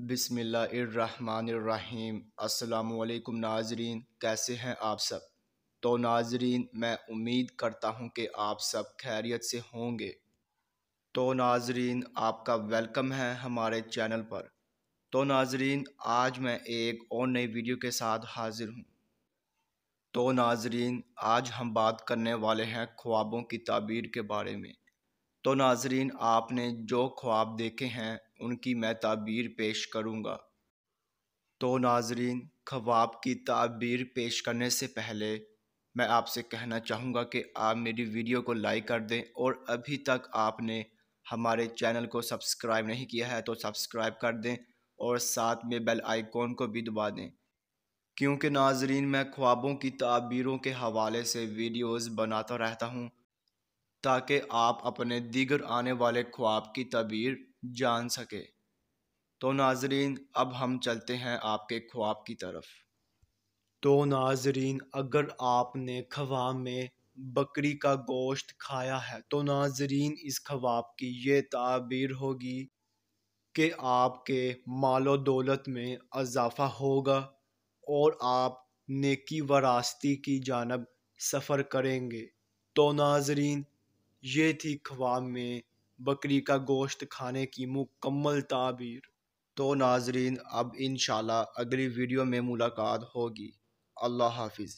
بسم اللہ الرحمن الرحیم۔ السلام علیکم ناظرین، کیسے ہیں آپ سب؟ تو ناظرین، میں امید کرتا ہوں کہ آپ سب خیریت سے ہوں گے۔ تو ناظرین، آپ کا ویلکم ہے ہمارے چینل پر۔ تو ناظرین، آج میں ایک اور نئی ویڈیو کے ساتھ حاضر ہوں۔ تو ناظرین، آج ہم بات کرنے والے ہیں خوابوں کی تعبیر کے بارے میں۔ تو ناظرین، آپ نے جو خواب دیکھے ہیں ان کی میں تعبیر پیش کروں گا۔ تو ناظرین، خواب کی تعبیر پیش کرنے سے پہلے میں آپ سے کہنا چاہوں گا کہ آپ میری ویڈیو کو لائک کر دیں، اور ابھی تک آپ نے ہمارے چینل کو سبسکرائب نہیں کیا ہے تو سبسکرائب کر دیں، اور ساتھ میں بیل آئیکن کو بھی دبا دیں، کیونکہ ناظرین میں خوابوں کی تعبیروں کے حوالے سے ویڈیوز بناتا رہتا ہوں تاکہ آپ اپنے دیگر آنے والے خواب کی تعبیر جان سکے۔ تو ناظرین، اب ہم چلتے ہیں آپ کے خواب کی طرف۔ تو ناظرین، اگر آپ نے خواب میں بکری کا گوشت کھایا ہے تو ناظرین اس خواب کی یہ تعبیر ہوگی کہ آپ کے مال و دولت میں اضافہ ہوگا اور آپ نیکی و راستی کی جانب سفر کریں گے۔ تو ناظرین، یہ تھی خواب میں بکری کا گوشت کھانے کی مکمل تعبیر۔ تو ناظرین، اب انشاءاللہ اگلی ویڈیو میں ملاقات ہوگی۔ اللہ حافظ۔